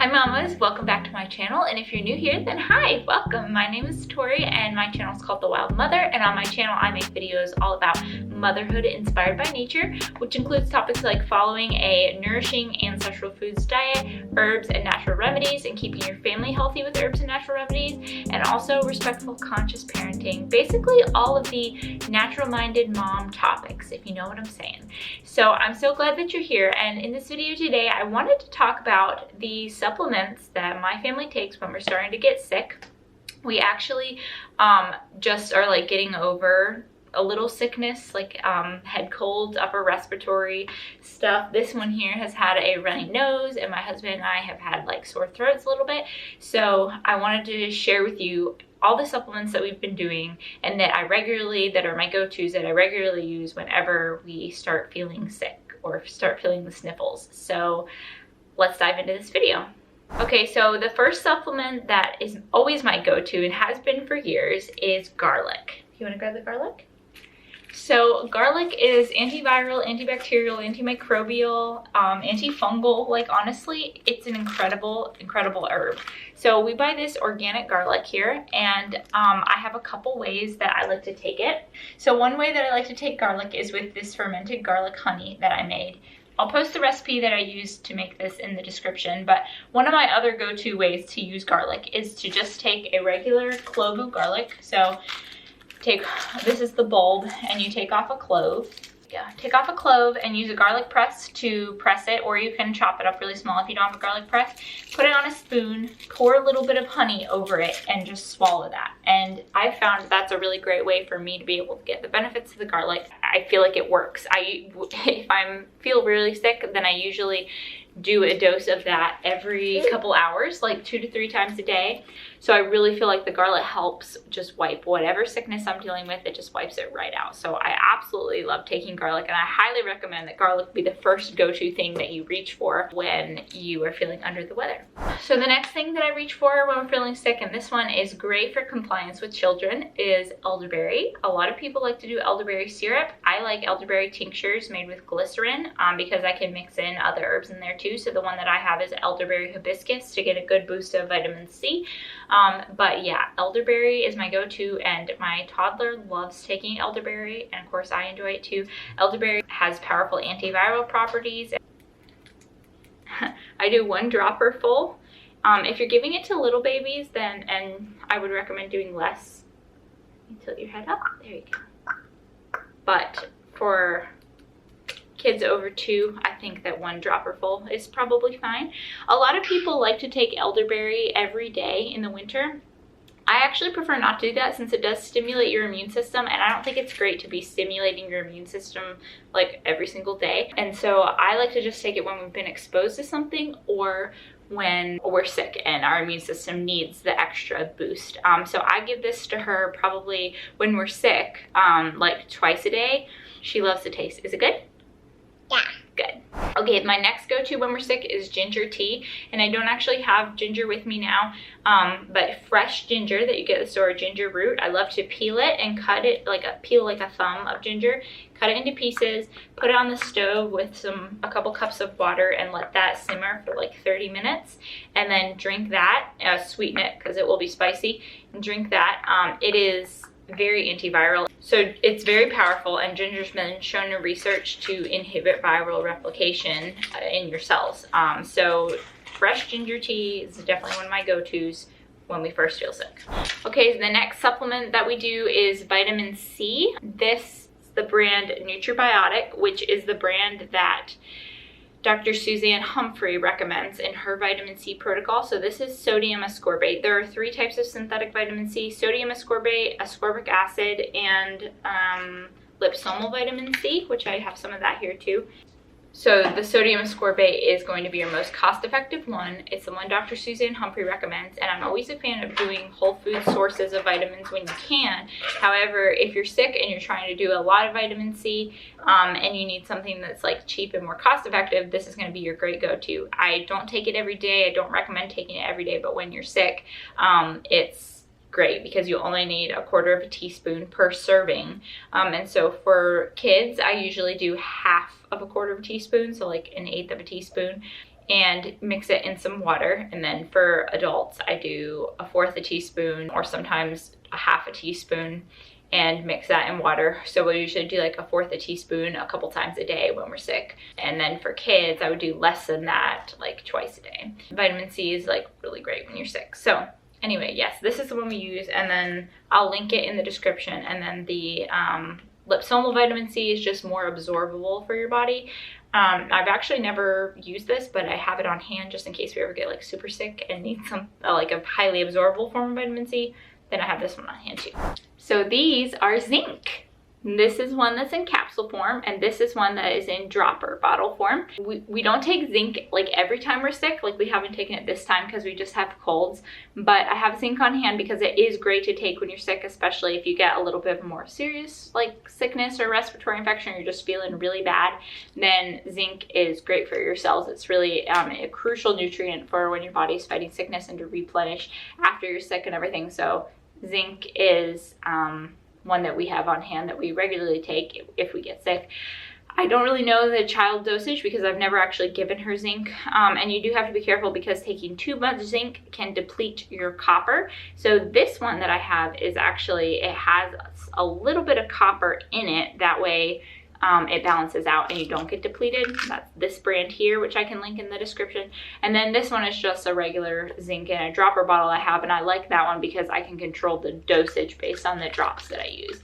Hi mamas, welcome back to my channel, and if you're new here, then hi, welcome. My name is Tori and my channel is called The Wild Mother, and on my channel I make videos all about motherhood inspired by nature, which includes topics like following a nourishing ancestral foods diet, herbs and natural remedies, and keeping your family healthy with herbs and natural remedies, and also respectful conscious parenting. Basically all of the natural minded mom topics, if you know what I'm saying. So I'm so glad that you're here, and in this video today I wanted to talk about the supplements that my family takes when we're starting to get sick. We actually just are like getting over a little sickness, like head colds, upper respiratory stuff. This one here has had a runny nose, and my husband and I have had like sore throats a little bit. So I wanted to share with you all the supplements that we've been doing and that that are my go-tos, that I regularly use whenever we start feeling sick or start feeling the sniffles. So let's dive into this video. Okay, so the first supplement that is always my go-to and has been for years is garlic. You want to grab the garlic? So garlic is antiviral, antibacterial, antimicrobial, antifungal. Like honestly, it's an incredible herb. So we buy this organic garlic here, and I have a couple ways that I like to take it. So one way that I like to take garlic is with this fermented garlic honey that I made. I'll post the recipe that I used to make this in the description, but one of my other go-to ways to use garlic is to just take a regular clove of garlic. So this is the bulb, and you take off a clove. Yeah, take off a clove and use a garlic press to press it, or you can chop it up really small if you don't have a garlic press. Put it on a spoon, pour a little bit of honey over it, and just swallow that. And I found that's a really great way for me to be able to get the benefits of the garlic. I feel like it works. If I feel really sick, then I usually do a dose of that every couple hours, like 2 to 3 times a day. So I really feel like the garlic helps just wipe whatever sickness I'm dealing with. It just wipes it right out. So I absolutely love taking garlic, and I highly recommend that garlic be the first go-to thing that you reach for when you are feeling under the weather. So the next thing that I reach for when we're feeling sick, and this one is great for compliance with children, is elderberry. A lot of people like to do elderberry syrup. I like elderberry tinctures made with glycerin because I can mix in other herbs in there too. So the one that I have is elderberry hibiscus to get a good boost of vitamin C. But yeah, elderberry is my go-to, and my toddler loves taking elderberry, and of course I enjoy it too. Elderberry has powerful antiviral properties. I do 1 dropper full. If you're giving it to little babies, then I would recommend doing less. You tilt your head up. There you go. But for kids over 2, I think that 1 dropper full is probably fine. A lot of people like to take elderberry every day in the winter. I actually prefer not to do that, since it does stimulate your immune system, and I don't think it's great to be stimulating your immune system like every single day. And so I like to just take it when we've been exposed to something, or when we're sick and our immune system needs the extra boost. So I give this to her probably when we're sick, like twice a day. She loves the taste. Is it good? Yeah. Good. Okay, my next go-to when we're sick is ginger tea, and I don't actually have ginger with me now, but fresh ginger that you get at the store, ginger root, I love to peel it and cut it peel like a thumb of ginger, cut it into pieces, put it on the stove with a couple cups of water, and let that simmer for like 30 minutes, and then drink that, sweeten it because it will be spicy, and drink that. It is very antiviral, so it's very powerful, and ginger's been shown in research to inhibit viral replication in your cells. So fresh ginger tea is definitely one of my go-tos when we first feel sick. Okay, so the next supplement that we do is vitamin C. This is the brand Nutribiotic, which is the brand that Dr. Suzanne Humphrey recommends in her vitamin C protocol. So this is sodium ascorbate. There are 3 types of synthetic vitamin C: sodium ascorbate, ascorbic acid, and liposomal vitamin C, which I have some of that here too. So the sodium ascorbate is going to be your most cost-effective one. It's the one Dr. Suzanne Humphrey recommends, and I'm always a fan of doing whole food sources of vitamins when you can. However, if you're sick and you're trying to do a lot of vitamin C and you need something that's like cheap and more cost-effective, this is going to be your great go-to. I don't take it every day. I don't recommend taking it every day, but when you're sick, it's great because you only need 1/4 teaspoon per serving. And so for kids, I usually do half of 1/4 teaspoon, so like 1/8 teaspoon. and mix it in some water. And then for adults, I do 1/4 teaspoon or sometimes 1/2 teaspoon and mix that in water. So we'll usually do like 1/4 teaspoon a couple times a day when we're sick. And then for kids, I would do less than that, like twice a day. Vitamin C is like really great when you're sick. So anyway, yes, this is the one we use, and then I'll link it in the description. And then the liposomal vitamin C is just more absorbable for your body. I've actually never used this, but I have it on hand just in case we ever get like super sick and need some like a highly absorbable form of vitamin C. Then I have this one on hand too. So these are zinc. This is one that's in capsule form, and this is one that is in dropper bottle form. We don't take zinc like every time we're sick, like we haven't taken it this time because we just have colds, but I have zinc on hand because it is great to take when you're sick, especially if you get a little bit more serious like sickness or respiratory infection, or you're just feeling really bad. Then zinc is great for your cells. It's really a crucial nutrient for when your body's fighting sickness and to replenish after you're sick and everything. So zinc is one that we have on hand that we regularly take if we get sick. I don't really know the child dosage because I've never actually given her zinc. And you do have to be careful because taking too much zinc can deplete your copper. So this one that I have is actually, it has a little bit of copper in it. That way it balances out and you don't get depleted. That's this brand here, which I can link in the description. And then this one is just a regular zinc in a dropper bottle I have, and I like that one because I can control the dosage based on the drops that I use.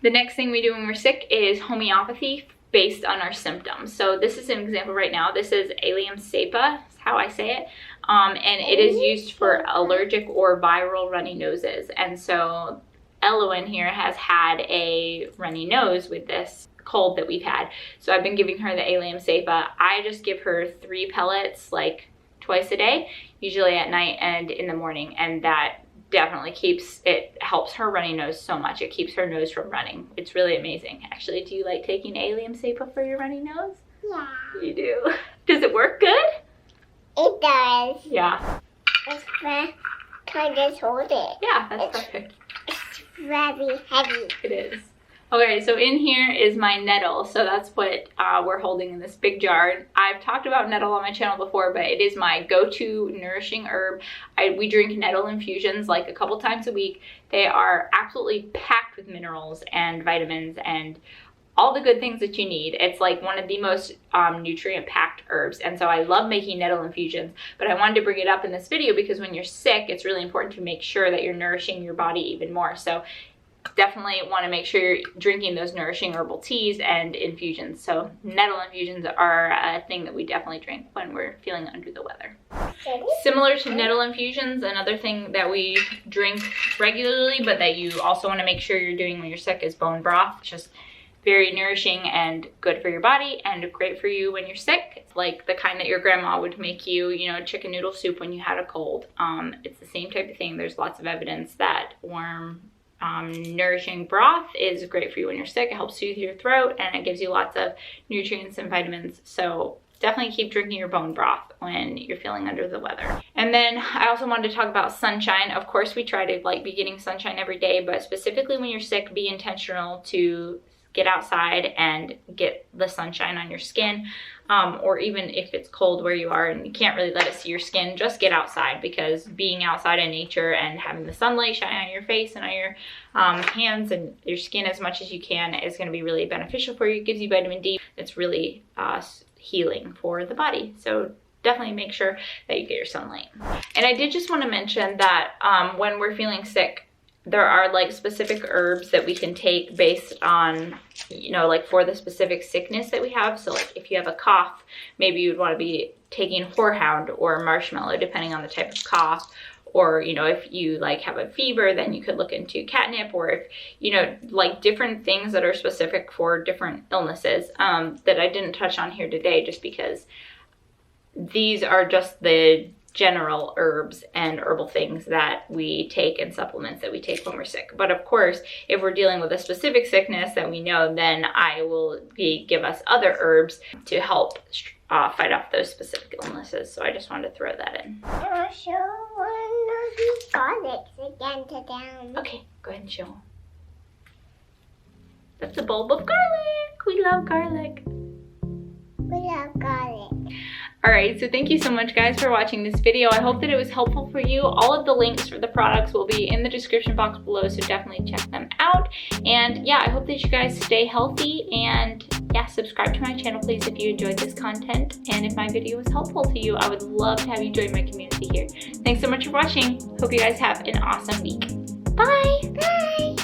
The next thing we do when we're sick is homeopathy based on our symptoms. So this is an example right now. This is Allium cepa, is how I say it. And it is used for allergic or viral runny noses. And so Elowen here has had a runny nose with this cold that we've had. So I've been giving her the Allium cepa. I just give her 3 pellets like twice a day, usually at night and in the morning. And that definitely helps her runny nose so much. It keeps her nose from running. It's really amazing. Actually, do you like taking Allium cepa for your runny nose? Yeah. You do? Does it work good? It does. Yeah. It's very, can I just hold it? Yeah, that's perfect. It's very heavy. It is. Okay, so in here is my nettle. So that's what we're holding in this big jar. I've talked about nettle on my channel before, but it is my go-to nourishing herb. We drink nettle infusions like a couple times a week. They are absolutely packed with minerals and vitamins and all the good things that you need. It's like one of the most nutrient-packed herbs. And so I love making nettle infusions, but I wanted to bring it up in this video because when you're sick, it's really important to make sure that you're nourishing your body even more. So definitely want to make sure you're drinking those nourishing herbal teas and infusions. So nettle infusions are a thing that we definitely drink when we're feeling under the weather. Similar to nettle infusions, another thing that we drink regularly, but that you also want to make sure you're doing when you're sick, is bone broth. It's just very nourishing and good for your body and great for you when you're sick. It's like the kind that your grandma would make you, you know, chicken noodle soup when you had a cold. It's the same type of thing. There's lots of evidence that warm nourishing broth is great for you when you're sick. It helps soothe your throat and it gives you lots of nutrients and vitamins. So definitely keep drinking your bone broth when you're feeling under the weather. And then I also wanted to talk about sunshine. Of course, we try to like be getting sunshine every day, but specifically when you're sick, be intentional to get outside and get the sunshine on your skin. Or even if it's cold where you are and you can't really let it see your skin, just get outside, because being outside in nature and having the sunlight shine on your face and on your hands and your skin as much as you can is going to be really beneficial for you. It gives you vitamin D. It's really healing for the body. So definitely make sure that you get your sunlight. And I did just want to mention that when we're feeling sick, there are like specific herbs that we can take based on, you know, like for the specific sickness that we have. So like if you have a cough, maybe you'd want to be taking horehound or marshmallow, depending on the type of cough. Or, you know, if you like have a fever, then you could look into catnip, or if, you know, like different things that are specific for different illnesses that I didn't touch on here today, just because these are just the general herbs and herbal things that we take and supplements that we take when we're sick. But of course, if we're dealing with a specific sickness that we know, then I will give us other herbs to help fight off those specific illnesses. So I just wanted to throw that in. I'll show one of these garlics again to them. Okay, go ahead and show them. That's a bulb of garlic. We love garlic. We love garlic. Alright, so thank you so much guys for watching this video. I hope that it was helpful for you. All of the links for the products will be in the description box below, so definitely check them out. And yeah, I hope that you guys stay healthy, and yeah, subscribe to my channel please if you enjoyed this content. And if my video was helpful to you, I would love to have you join my community here. Thanks so much for watching. Hope you guys have an awesome week. Bye! Bye!